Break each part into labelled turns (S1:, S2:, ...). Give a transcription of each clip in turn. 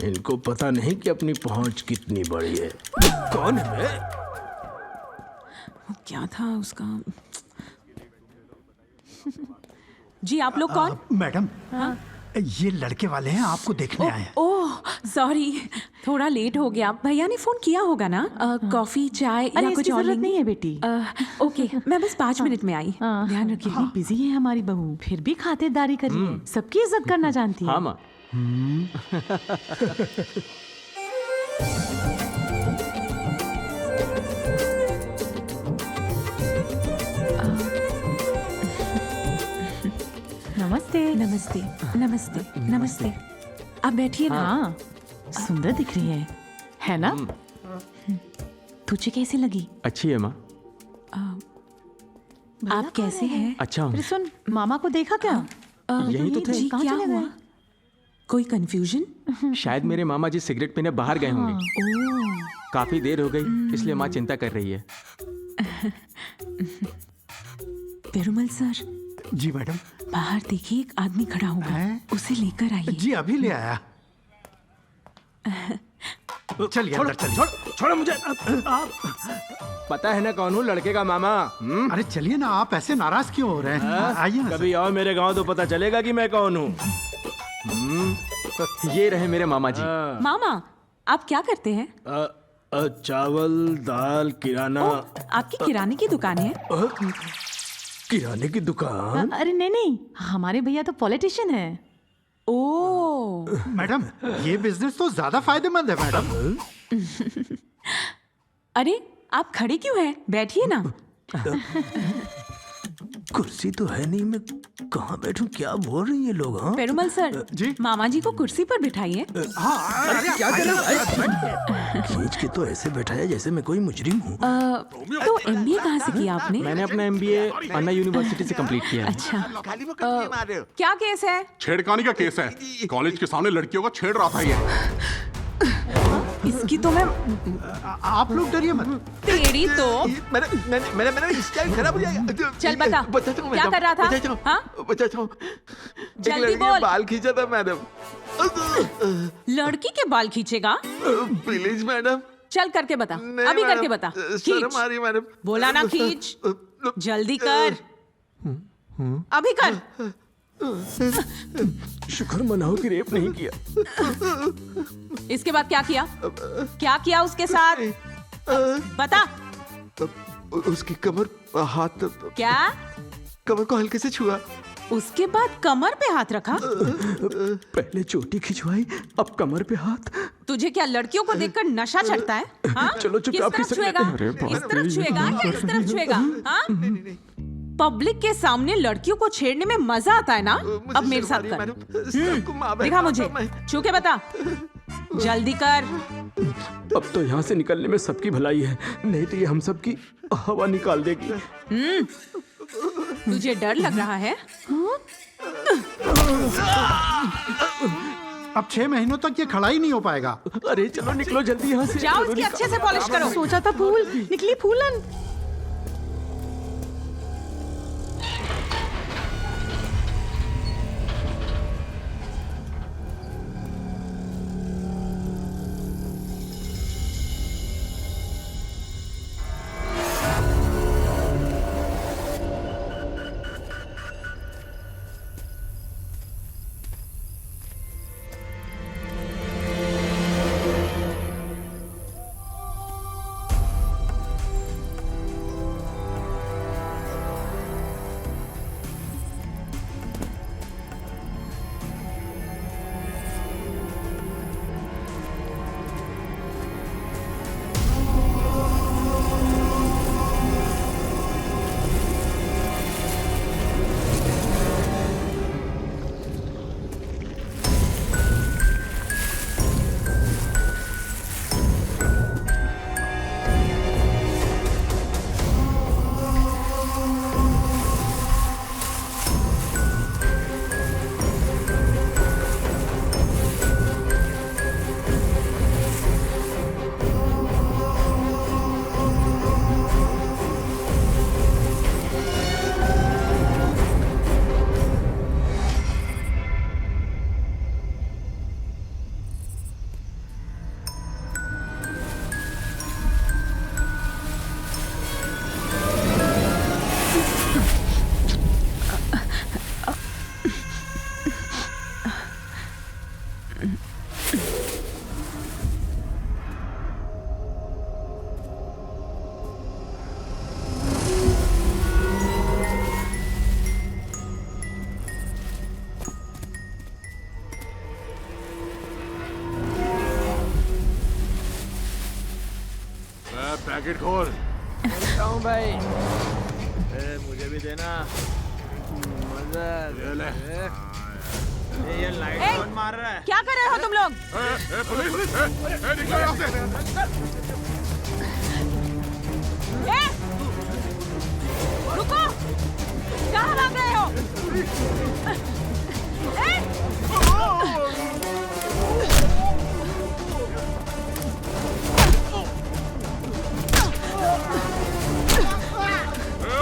S1: इनको पता नहीं कि अपनी पहुंच कितनी बड़ी है। कौन है बे?
S2: वो क्या था उसका? जी आप लोग कौन?
S3: मैडम, ये लड़के वाले हैं, आपको देखने आए हैं।
S2: ओह सॉरी, थोड़ा लेट हो गया। भैया ने फोन किया होगा ना? कॉफी चाय या कुछ और
S4: नहीं है बेटी।
S2: ओके, मैं बस 5 मिनट में आई। ध्यान रखिए।
S4: बिजी है हमारी बहू, फिर भी खातिरदारी कर रही है, सबकी इज्जत करना जानती है।
S5: हाँ माँ।
S4: नमस्ते।
S2: नमस्ते नमस्ते नमस्ते। आप बैठिए ना।
S4: हाँ, सुंदर दिख रही है ना? तुझे कैसी लगी?
S5: अच्छी है माँ।
S2: आप कैसे हैं?
S5: अच्छा हूँ।
S4: अरे सुन, मामा को देखा क्या?
S5: यही तो थे।
S2: जी
S4: कहाँ
S2: क्या
S4: चले
S2: हुआ?
S4: गए?
S2: कोई कंफ्यूजन?
S5: शायद मेरे मामा जी सिगरेट पीने बाहर गए होंगे। काफी देर हो गई, इसलिए माँ चिंता कर रही है।
S2: पेरुमल सर,
S3: जी मैडम।
S2: बाहर देखिए एक आदमी खड़ा होगा,
S3: हैं?
S2: उसे लेकर आइए।
S3: जी अभी ले आया। चलिए अंदर चलिए।
S1: छोड़ो मुझे। आप
S5: पता है ना कौन हूँ? लड़के का मामा।
S3: अरे चलिए ना, आप ऐसे नाराज क्यों हो रहे हैं? आइए ना।
S1: कभी और मेरे गांव तो पता चलेगा कि मैं कौन हूँ।
S5: ये रहे मेरे मामा जी।
S2: मामा, आप क्या करते हैं?
S1: चावल दाल किराना।
S2: आपकी किराने की दुकान है?
S1: किराने की दुकान?
S4: अरे नहीं, हमारे भैया तो पॉलिटिशियन है।
S2: ओह
S3: मैडम, ये बिजनेस तो ज्यादा फायदेमंद है मैडम।
S2: अरे आप खड़े क्यों हैं? बैठिए ना।
S1: कुर्सी तो है नहीं, मैं कहाँ बैठूं? क्या बोल रही है लोग? हाँ
S2: पेरुमल सर,
S3: जी?
S2: मामा जी को कुर्सी पर बिठाइए।
S3: हाँ,
S1: क्या कर रहे हो? खींच के तो ऐसे बैठाया जैसे मैं कोई मुजरिम हूँ।
S2: तो एमबीए कहाँ से किया आपने?
S5: मैंने अपना MBA अन्ना यूनिवर्सिटी से कंप्लीट किया है।
S2: अच्छा, क्या केस है?
S6: छेड़खानी का केस है। कॉलेज के सामने लड़कियों को छेड़ रहा था ये।
S2: इसकी तो मैं
S3: आप लोग डरिए मत।
S2: तेरी तो
S7: मैंने स्टाइल खराब हो जाएगा।
S2: चल बता,
S7: बताता हूँ
S2: क्या
S7: मैडम,
S2: कर रहा था?
S7: बताता हूँ,
S2: हाँ?
S7: बताता हूँ। एक
S2: जल्दी
S7: लड़की ने
S2: बोल।
S7: बाल खींचा था मैडम।
S2: लड़की के बाल खींचेगा?
S7: Please madam.
S2: चल करके बता,
S7: नहीं
S2: अभी
S7: मैडम,
S2: करके बता।
S7: शर्म
S2: खींच।
S7: आ रही मैडम।
S2: बोला ना खींच। जल्दी कर, अभी कर।
S1: शुक्र मनाओ कि रेप नहीं किया।
S2: इसके बाद क्या किया? क्या किया उसके साथ? बता।
S7: उसकी कमर हाथ
S2: क्या?
S7: कमर को हल्के से छुआ।
S2: उसके बाद कमर पे हाथ रखा?
S1: पहले चोटी खिंचवाई, अब कमर पे हाथ।
S2: तुझे क्या लड़कियों को देखकर नशा चढ़ता है? हाँ?
S1: चलो चुप,
S2: किस
S1: आप
S2: तरफ
S1: खिसक
S2: छुएगा?
S1: लेते हैं। अरे
S2: इस तरफ छुएगा या इस तरफ छुएगा? हाँ? पब्लिक के सामने लड़कियों को छेड़ने में मजा आता है ना? अब मेरे साथ कर। दिखा मुझे, छू के बता। जल्दी कर।
S1: अब तो यहाँ से निकलने में सबकी भलाई है, नहीं तो ये हम सबकी हवा निकाल देगी।
S2: तुझे डर लग रहा है?
S3: अब 6 महीनों तक ये खड़ा ही नहीं हो पाएगा।
S1: अरे चलो निकलो जल्दी यहाँ से।
S2: जाओ इसकी अच्छे से पॉलिश करो।
S4: सोचा था फूल निकली फूलन।
S6: पैकेट खोल।
S5: भाई
S8: मुझे भी देना। मजा
S6: ये ले।
S8: ये लाइट
S2: ए,
S8: कौन मार रहा है?
S2: क्या कर रहे हो तुम लोग?
S6: पुलिस! निकलो यहाँ से!
S2: ए, रुको! कहाँ भाग रहे हो? ए,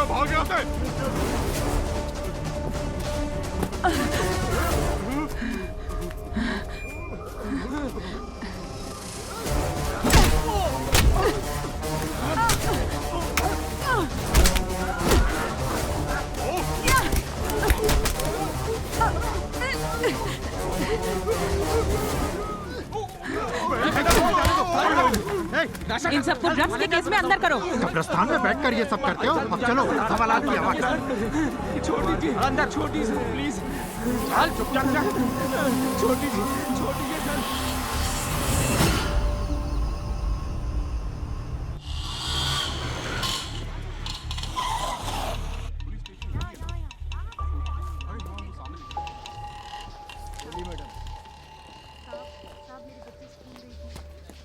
S6: भाग यहाँ से!
S2: इन सबको ड्रग्स के केस में अंदर करो।
S3: कब्रिस्तान में बैठकर ये सब करते हो? अब चलो हवालात की आवाज।
S5: छोड़ दीजिए अंदर, छोड़ दीजिए प्लीज। चल चुपचाप जा, छोड़ दीजिए, छोड़ दीजिए सर।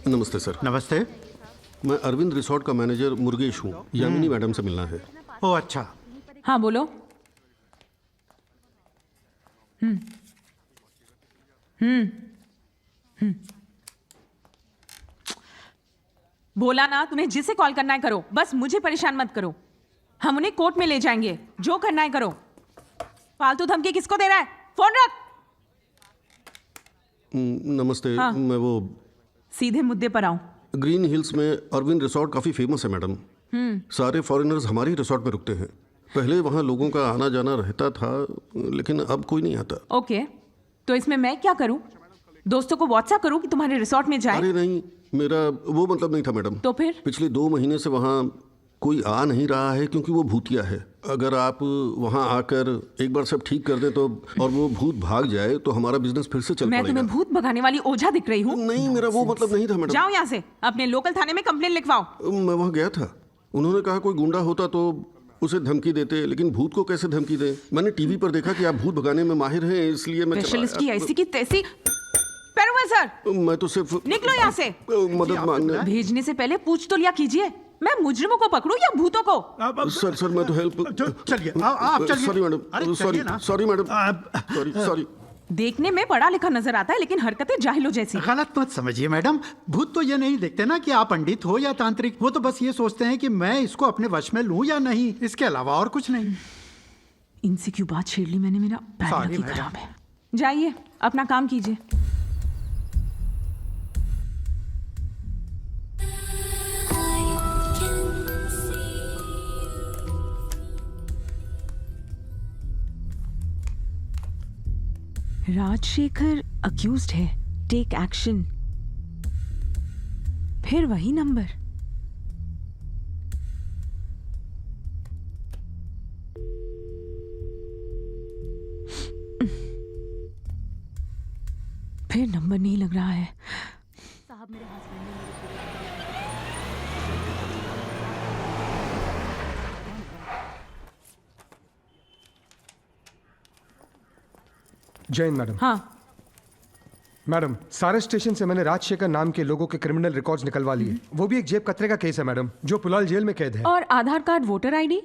S9: नमस्ते सर।
S3: नमस्ते।
S9: मैं अरविंद रिसोर्ट का मैनेजर मुर्गेश हूँ। यामिनी मैडम से मिलना है।
S3: ओ अच्छा।
S2: हाँ बोलो। बोला ना, तुम्हें जिसे कॉल करना है करो, बस मुझे परेशान मत करो। हम उन्हें कोर्ट में ले जाएंगे, जो करना है करो। फालतू धमकी किसको दे रहा है? फोन रख।
S9: नमस्ते।
S2: हाँ।
S9: मैं वो
S2: सीधे मुद्दे पर आओ।
S9: ग्रीन हिल्स में अरविंद रिसोर्ट काफ़ी फेमस है मैडम। सारे फॉरेनर्स हमारी रिसोर्ट में रुकते हैं। पहले वहाँ लोगों का आना जाना रहता था, लेकिन अब कोई नहीं आता।
S2: ओके, तो इसमें मैं क्या करूं? दोस्तों को व्हाट्सएप करूं कि तुम्हारे रिसोर्ट में जाए?
S9: अरे नहीं, मेरा वो मतलब नहीं था मैडम।
S2: तो फिर?
S9: पिछले 2 महीने से वहाँ कोई आ नहीं रहा है क्योंकि वो भूतिया है। अगर आप वहाँ आकर एक बार सब ठीक कर दें तो, और वो भूत भाग जाए तो हमारा बिजनेस फिर से चल
S2: मैं
S9: पड़ेगा।
S2: तुम्हें भूत भगाने वाली ओझा दिख रही हूँ?
S9: नहीं, मेरा वो मतलब नहीं था मैडम।
S2: जाओ यहाँ से, अपने लोकल थाने में कंप्लेन लिखवाओ।
S9: मैं वहाँ गया था, उन्होंने कहा कोई गुंडा होता तो उसे धमकी देते, लेकिन भूत को कैसे धमकी दे? मैंने टीवी पर देखा कि आप भूत भगाने में माहिर हैं, इसलिए मैं
S2: स्पेशलिस्ट की ऐसी की तैसी। पेरुमल सर,
S9: मैं तो सिर्फ
S2: निकलो यहाँ से।
S9: मदद मांगने।
S2: भेजने से पहले पूछ तो लिया कीजिए। मैं मुजरिमों को पकड़ूं या भूतों को?
S9: सर मैं तो हेल्प।
S3: चलिए आप चलिए।
S9: सॉरी मैडम,
S3: अरे
S9: सॉरी
S3: चलिए ना।
S9: Sorry madam, sorry.
S2: देखने में पढ़ा लिखा नजर आता है, लेकिन हरकतें जाहिलों जैसी।
S3: गलत मत समझिए मैडम, भूत तो ये नहीं देखते ना कि आप पंडित हो या तांत्रिक। वो तो बस ये सोचते हैं कि मैं इसको अपने वश में लूं या नहीं, इसके अलावा और कुछ नहीं।
S2: इनसे क्यों बात छेड़ ली मैंने? मेरा
S3: Sorry,
S2: बैड लक
S3: madam.
S2: खराब है। जाइए, अपना काम कीजिए। राजशेखर अक्यूज्ड है, टेक एक्शन। फिर वही नंबर। फिर नंबर नहीं लग रहा है।
S10: जैन मैडम।
S2: हाँ,
S10: मैडम, सारे स्टेशन से मैंने राजशेखर नाम के लोगों के क्रिमिनल रिकॉर्ड्स निकलवा लिए। वो भी एक जेब कतरे का केस है मैडम, जो पुलाल जेल में कैद है।
S2: और Aadhaar card, voter ID?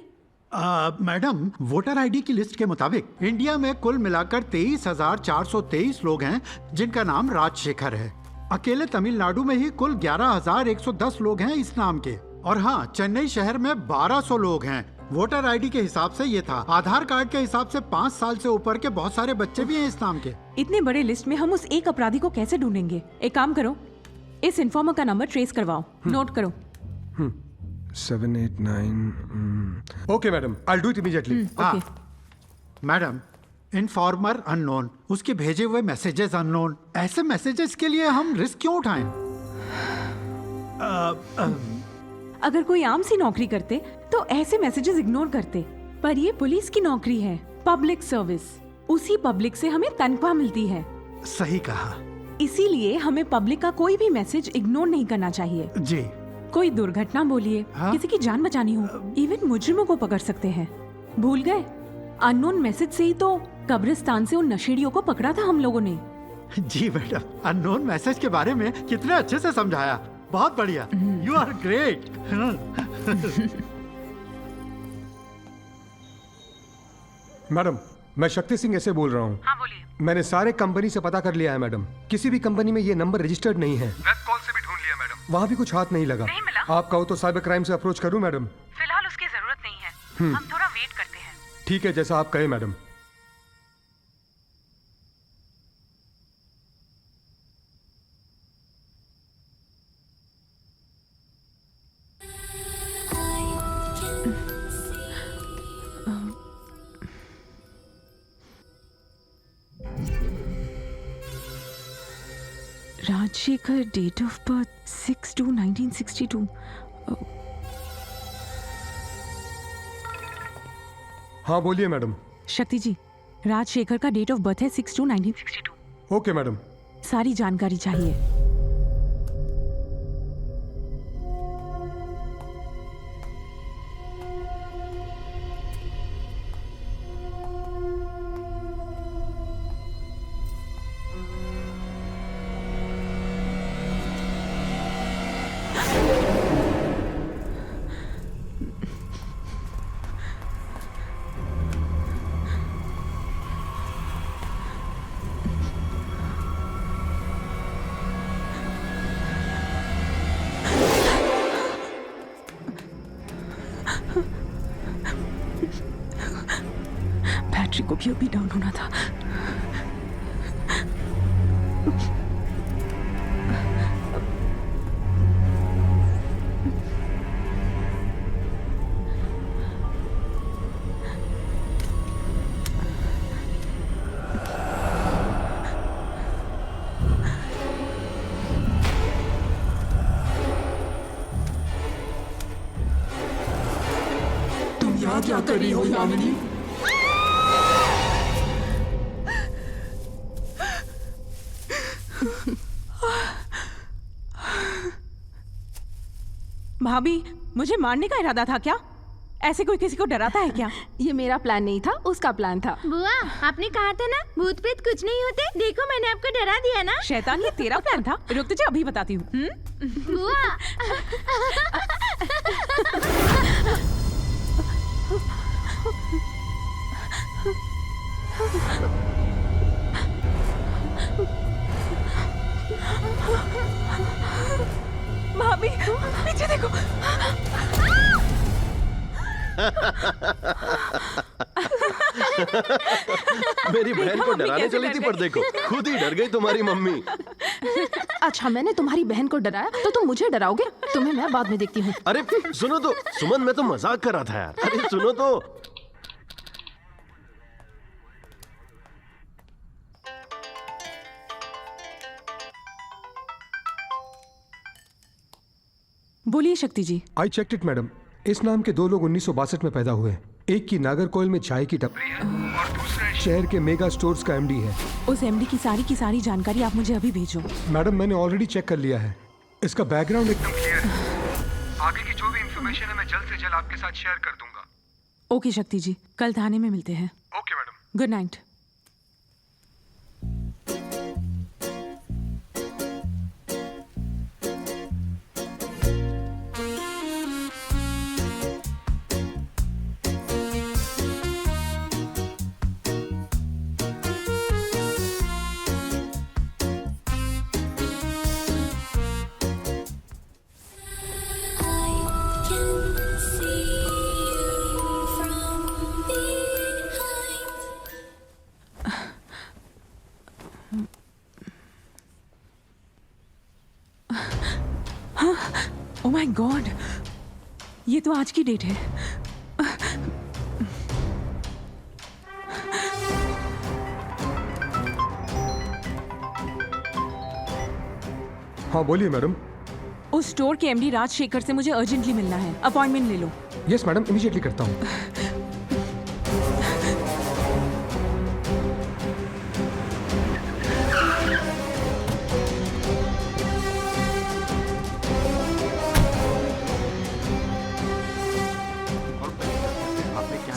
S3: Madam, voter ID की लिस्ट के मुताबिक इंडिया में कुल मिलाकर 23,423 लोग हैं जिनका नाम राजशेखर है। अकेले तमिलनाडु में ही कुल 11,110 लोग हैं इस नाम के। और हाँ, चेन्नई शहर में 1,200 लोग हैं। वोटर आईडी के हिसाब से ये था। आधार कार्ड के हिसाब से 5 साल से ऊपर के बहुत सारे बच्चे भी हैं इस नाम के।
S2: इतने बड़े लिस्ट में हम उस एक अपराधी को कैसे ढूंढेंगे? एक काम करो, इस इन्फॉर्मर का नंबर ट्रेस करवाओ, नोट करो।
S10: 789। Okay madam, I will do it immediately.
S3: हाँ, मैडम, इन्फॉर्मर अननोन, उसके भेजे हुए मैसेजेस अननोन। ऐसे मैसेजेस के लिए हम रिस्क क्यों उठाएं?
S2: अगर कोई आम सी नौकरी करते तो ऐसे मैसेजेस इग्नोर करते, पर ये पुलिस की नौकरी है, पब्लिक सर्विस। उसी पब्लिक से हमें तनख्वाह मिलती है।
S3: सही कहा।
S2: इसीलिए हमें पब्लिक का कोई भी मैसेज इग्नोर नहीं करना चाहिए।
S3: जी।
S2: कोई दुर्घटना बोलिए,
S3: हाँ?
S2: किसी की जान बचानी हो, इवन मुजरिमों को पकड़ सकते हैं। भूल गए? अननोन मैसेज से ही तो कब्रिस्तान से उन नशेड़ियों को पकड़ा था हम लोगों ने।
S3: जी मैडम, अननोन मैसेज के बारे में कितने अच्छे से समझाया। बहुत बढ़िया, यू आर ग्रेट।
S10: मैडम, मैं शक्ति सिंह ऐसे बोल रहा हूँ।
S2: हाँ बोलिए।
S10: मैंने सारे कंपनी से पता कर लिया है मैडम, किसी भी कंपनी में ये नंबर रजिस्टर्ड नहीं है। वेब कॉल से भी ढूंढ लिया मैडम, वहाँ भी कुछ हाथ नहीं लगा।
S2: नहीं मिला?
S10: आप कहो तो साइबर क्राइम से अप्रोच करूँ मैडम?
S2: फिलहाल उसकी जरूरत नहीं है, हम थोड़ा वेट करते हैं।
S10: ठीक है, जैसा आप कहे madam.
S2: Rajshekhar, date of birth 6/2/1962।
S10: हाँ बोलिए मैडम।
S2: शक्ति जी, राजशेखर का डेट ऑफ बर्थ है 6/2/1962।
S10: Okay madam.
S2: सारी जानकारी चाहिए। बैटरी को भी अभी डाउन होना था।
S1: तुम यहाँ क्या कर रही हो यामिनी?
S2: भाभी, मुझे मारने का इरादा था क्या? ऐसे कोई किसी को डराता है क्या?
S4: ये मेरा प्लान नहीं था, उसका प्लान था।
S11: बुआ, आपने कहा था ना भूत प्रेत कुछ नहीं होते। देखो मैंने आपको डरा दिया ना।
S2: शैतान, ये तेरा प्लान था? रुक, तुझे अभी बताती हूँ।
S11: बुआ
S2: भाभी, पीछे देखो।
S12: मेरी बहन को डराने चली थी, पर देखो खुद ही डर गई तुम्हारी मम्मी।
S4: अच्छा, मैंने तुम्हारी बहन को डराया तो तुम मुझे डराओगे? तुम्हें मैं बाद में देखती हूँ।
S12: अरे सुनो तो सुमन, मैं तो मजाक कर रहा था यार। अरे सुनो तो।
S2: बोलिए Shakti ji.
S10: I checked it madam. इस नाम के 2 लोग 1962 में पैदा हुए। एक की नागरकोइल में चाय की टपरी है और दूसरा शहर के मेगा स्टोर्स का एमडी है।
S2: उस एमडी की सारी जानकारी आप मुझे अभी भेजो।
S10: मैडम, मैंने ऑलरेडी चेक कर लिया है। इसका बैकग्राउंड एकदम क्लियर है। आगे की जो भी इंफॉर्मेशन है मैं जल्द से जल्द आपके साथ शेयर कर दूंगा।
S2: ओके शक्ति जी, कल थाने में मिलते हैं।
S10: Okay madam.
S2: Good night. Oh my God, ये तो आज की डेट है।
S10: हाँ बोलिए मैडम।
S2: उस स्टोर के एमडी राजशेखर से मुझे अर्जेंटली मिलना है, अपॉइंटमेंट ले लो।
S10: यस मैडम, इमीडिएटली करता हूँ।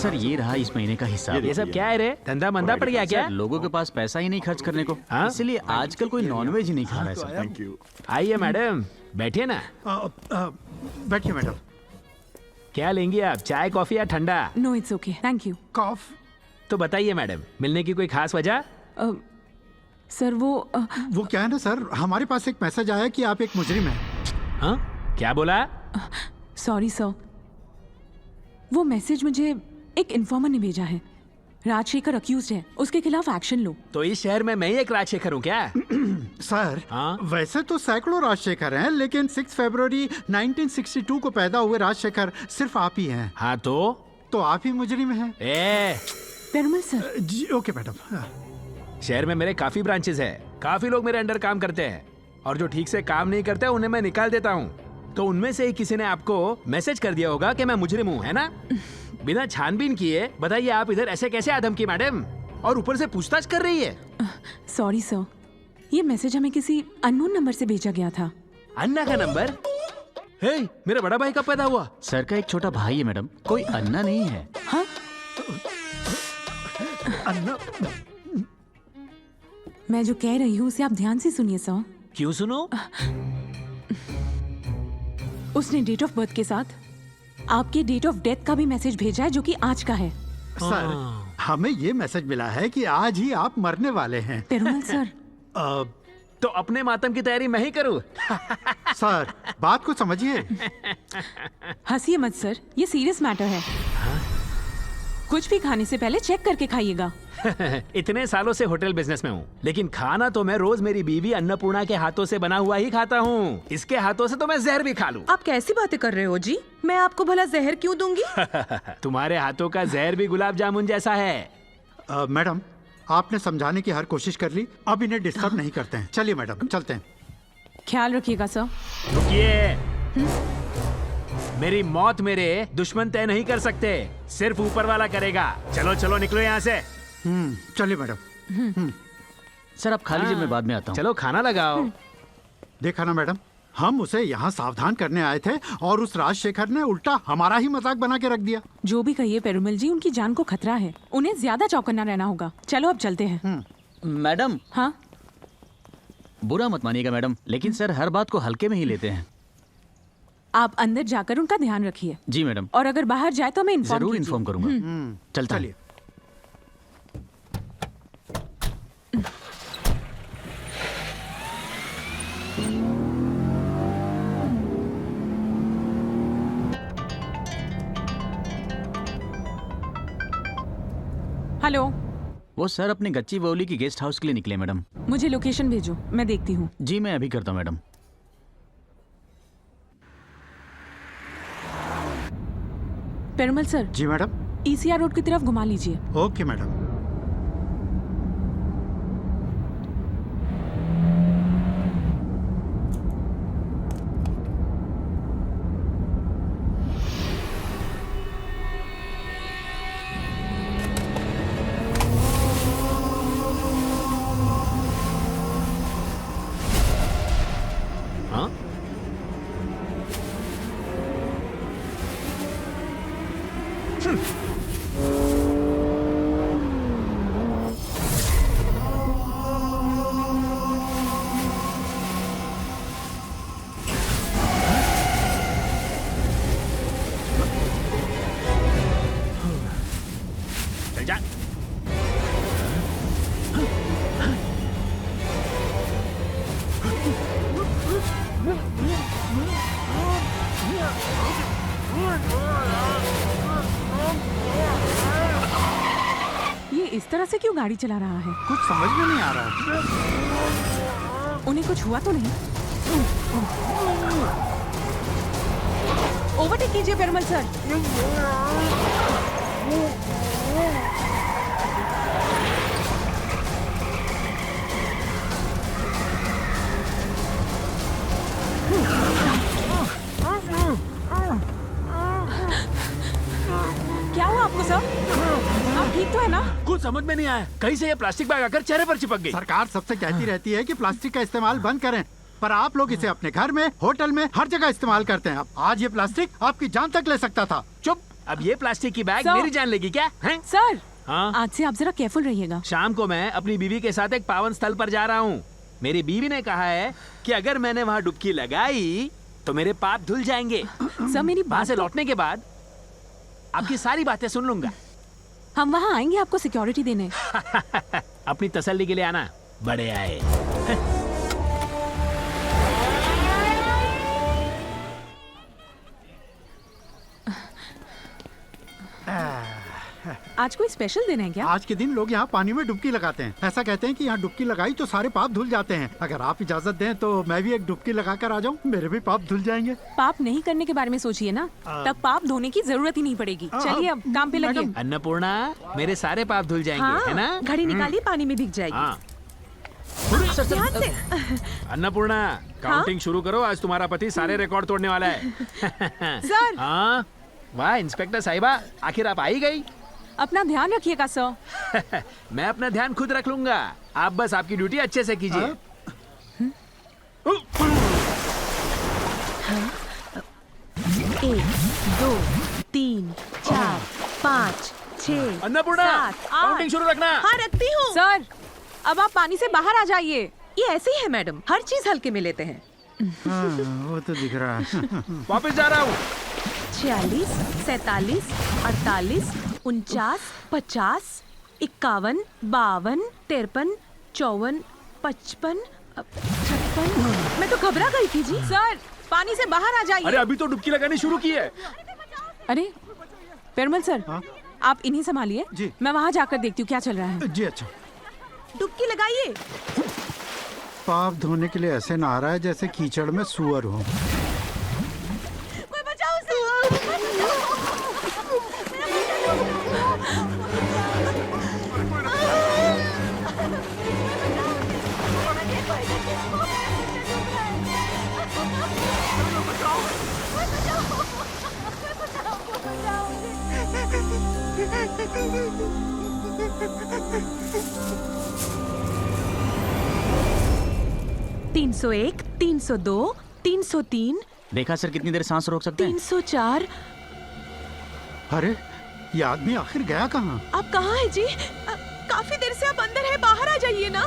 S5: सर ये रहा इस महीने का हिस्सा।
S8: ये सब क्या है रे? धंधा मंदा पड़ गया क्या?
S5: लोगों के पास पैसा ही नहीं खर्च करने को, इसलिए आजकल कोई नॉनवेज ही नहीं खा रहा है सर।
S6: Thank you.
S8: आइए मैडम, बैठिए ना।
S3: बैठिए मैडम।
S8: क्या लेंगी आप, चाय कॉफी या ठंडा?
S2: No it's okay, thank you.
S3: कॉफ।
S8: तो बताइए मैडम, मिलने की कोई खास वजह?
S2: सर वो
S3: क्या है ना सर, हमारे पास एक मैसेज आया कि आप एक मुजरिम हैं।
S8: हाँ, क्या बोला?
S2: सॉरी सर, वो मैसेज मुझे एक इन्फॉर्मर ने भेजा है। राजशेखर अक्यूज्ड है, उसके खिलाफ एक्शन लो।
S8: तो इस शहर में मैं ही एक राजशेखर हूँ क्या?
S3: सर
S8: हाँ?
S3: वैसे तो सैकड़ों राजशेखर हैं, लेकिन 6 फरवरी 1962 को पैदा हुए राजशेखर सिर्फ आप ही हैं।
S8: हाँ तो
S3: आप ही मुजरिम हैं।
S2: पेरुमल सर।
S3: जी ओके मैडम।
S8: शहर में मेरे काफी ब्रांचेस है, काफी लोग मेरे अंडर काम करते हैं, और जो ठीक से काम नहीं करते उन्हें मैं निकाल देता हूँ। तो उनमें से ही किसी ने आपको मैसेज कर दिया होगा कि मैं मुजरिम हूँ, है ना? बिना छानबीन किए बताइए आप इधर ऐसे कैसे आदम की मैडम, और ऊपर से पूछताछ कर रही है।
S2: सॉरी सर, ये मैसेज हमें किसी अननोन नंबर से भेजा गया था।
S8: अन्ना का नंबर? हे, मेरा बड़ा भाई कब पैदा हुआ?
S5: सर का एक छोटा भाई है मैडम, कोई अन्ना नहीं है।
S2: हाँ?
S3: अन्ना?
S2: मैं जो कह रही हूँ उसे आप ध्यान से सुनिए सर।
S8: क्यों सुनो?
S2: उसने डेट ऑफ बर्थ के साथ आपके डेट ऑफ डेथ का भी मैसेज भेजा है, जो कि आज का है।
S3: सर हमें ये मैसेज मिला है कि आज ही आप मरने वाले हैं।
S2: पेरुमल सर।
S8: तो अपने मातम की तैयारी मैं ही करूं?
S3: सर बात को समझिए।
S2: हंसिए मत सर, ये सीरियस मैटर है। कुछ भी खाने से पहले चेक करके खाइएगा।
S8: इतने सालों से होटल बिजनेस में हूँ, लेकिन खाना तो मैं रोज मेरी बीवी अन्नपूर्णा के हाथों से बना हुआ ही खाता हूँ। इसके हाथों से तो मैं जहर भी खा लूँ।
S4: आप कैसी बातें कर रहे हो जी? मैं आपको भला जहर क्यों दूंगी?
S8: तुम्हारे हाथों का जहर भी गुलाब जामुन जैसा है।
S3: मैडम आपने समझाने की हर कोशिश कर ली, अब इन्हें डिस्टर्ब नहीं करते हैं। चलिए मैडम चलते हैं।
S2: ख्याल रखिएगा सर।
S8: रुकिए, मेरी मौत मेरे दुश्मन तय नहीं कर सकते, सिर्फ ऊपर वाला करेगा। चलो चलो निकलो यहाँ से।
S3: चलिए मैडम।
S5: सर आप खा लीजिए, मैं बाद में आता हूँ।
S8: चलो खाना लगाओ।
S3: देखा ना मैडम, हम उसे यहाँ सावधान करने आए थे और उस राजशेखर ने उल्टा हमारा ही मजाक बना के रख दिया।
S2: जो भी कहिए पेरुमल जी, उनकी जान को खतरा है, उन्हें ज्यादा चौकन्ना रहना होगा। चलो अब चलते हैं।
S5: मैडम।
S2: हाँ?
S5: बुरा मत मानिएगा मैडम, लेकिन सर हर बात को हल्के में ही लेते हैं।
S2: आप अंदर जाकर उनका ध्यान रखिए।
S5: जी मैडम।
S2: और अगर बाहर जाए तो मैं
S5: जरूर इन्फॉर्म करूंगा। चलता
S3: चलिए।
S2: हेलो।
S5: वो सर अपने गच्ची बौली की गेस्ट हाउस के लिए निकले मैडम।
S2: मुझे लोकेशन भेजो, मैं देखती हूँ।
S5: जी मैं अभी करता हूँ मैडम।
S2: पेरुमल सर।
S3: जी मैडम।
S2: ECR रोड की तरफ घुमा लीजिए।
S3: Okay madam.
S8: हाँ? चल जा।
S2: ये इस तरह से क्यों गाड़ी चला रहा है?
S3: कुछ समझ में नहीं आ रहा।
S2: उन्हें कुछ हुआ तो नहीं? ओवरटेक कीजिए पेरुमल सर।
S8: कुछ समझ में नहीं आया, कहीं से ये प्लास्टिक बैग आकर चेहरे पर चिपक गई।
S3: सरकार सबसे कहती रहती है कि प्लास्टिक का इस्तेमाल बंद करें, पर आप लोग इसे अपने घर में, होटल में, हर जगह इस्तेमाल करते हैं। आज ये प्लास्टिक आपकी जान तक ले सकता था।
S8: चुप, अब ये प्लास्टिक की बैग
S2: सर।
S8: मेरी जान लेगी क्या? हैं?
S2: सर,
S8: हाँ?
S2: आज से आप जरा केयरफुल रहिएगा।
S8: शाम को मैं अपनी बीवी के साथ एक पावन स्थल पर जा रहा हूँ। मेरी बीवी ने कहा है कि अगर मैंने वहाँ डुबकी लगाई तो मेरे पाप धुल जाएंगे।
S2: सर, मेरी
S8: वहाँ
S2: बात
S8: से लौटने के बाद आपकी सारी बातें सुन लूंगा।
S2: हम वहाँ आएंगे आपको सिक्योरिटी देने।
S8: अपनी तसल्ली के लिए आना, बड़े आए।
S2: आज कोई स्पेशल दिन है क्या?
S3: आज के दिन लोग यहाँ पानी में डुबकी लगाते हैं। ऐसा कहते हैं कि यहाँ डुबकी लगाई तो सारे पाप धुल जाते हैं। अगर आप इजाजत दें तो मैं भी एक डुबकी लगा कर आ जाऊँ, मेरे भी पाप धुल जाएंगे।
S2: पाप नहीं करने के बारे में सोचिए ना, तब पाप धोने की जरूरत ही नहीं पड़ेगी। चलिए अब काम पे लगिए।
S8: अन्नपूर्णा, मेरे सारे पाप धुल जाएंगे, है ना?
S13: घड़ी निकाली, पानी में दिख जाएगी।
S8: हाँ। अन्नपूर्णा, काउंटिंग शुरू करो। आज तुम्हारा पति सारे रिकॉर्ड तोड़ने वाला है।
S2: सर।
S8: हाँ, वाह इंस्पेक्टर साहिबा, आखिर आप आई गई।
S2: अपना ध्यान रखिएगा सर।
S8: मैं अपना ध्यान खुद रख लूंगा, आप बस आपकी ड्यूटी अच्छे से कीजिए।
S13: 1, 2, 3, 4, 5, 6,
S8: अन्नपूर्णा,
S13: 7, 8।
S8: काउंटिंग शुरू रखना।
S13: हाँ, रखती हूँ।
S2: सर, अब आप पानी से बाहर आ जाइए।
S13: ये ऐसे ही है मैडम, हर चीज हल्के में लेते हैं।
S3: वो तो दिख रहा है।
S8: वापस जा रहा हूँ।
S13: 46, 47, 48, 49, 50, 51, 52, 53, 54, 55, 56। मैं तो घबरा गई थी जी।
S2: सर, पानी से बाहर आ जाइए।
S8: अरे अभी तो डुबकी लगानी शुरू की है।
S2: अरे पेरमल सर, आप इन्हीं संभालिए
S3: जी।
S2: मैं वहाँ जाकर देखती हूँ क्या चल रहा है।
S3: जी अच्छा।
S13: डुबकी लगाइए।
S3: पाप धोने के लिए ऐसे नहा रहा है जैसे कीचड़ में सुअर हो।
S13: कोई बचाओ उसे। तीन 301, 302, 303,
S5: देखा सर कितनी देर सांस रोक सकते हैं?
S13: 304।
S3: अरे ये आदमी आखिर गया कहाँ?
S13: आप कहाँ हैं जी? काफी देर से आप अंदर हैं, बाहर आ जाइए ना।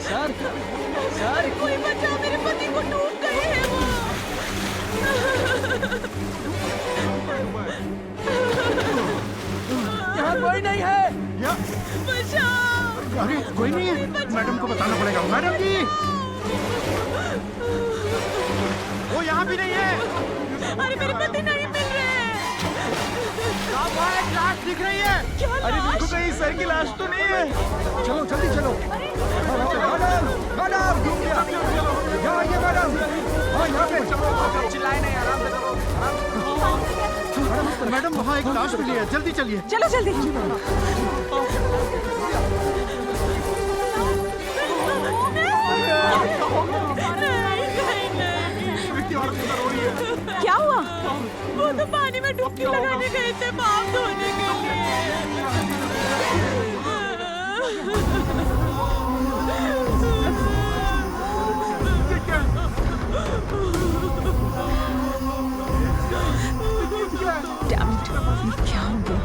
S5: सर, सर,
S13: कोई बचाओ, मेरे पति को डूब गए हैं वो।
S5: यहाँ कोई नहीं है।
S13: बचाओ।
S3: अरे कोई नहीं है, मैडम को बताना पड़ेगा। मैडम जी, वो यहाँ भी नहीं है।
S13: अरे मेरे पति नहीं मिल रहे हैं।
S3: एक लाश दिख रही है।
S13: क्या लाश?
S5: कहीं सर की लाश तो नहीं है।
S10: चलो जल्दी चलो। मैडम, मैडम, यहाँ आइए मैडम। हाँ यहाँ पे।
S5: चिल्लाए नहीं, आराम से करो।
S3: मैडम वहाँ एक लाश मिली है, जल्दी चलिए।
S2: चलो जल्दी। क्या हुआ?
S13: वो तो पानी में डुबकी लगाने गए थे पाप धोने के
S2: Damn it, क्या हो गया?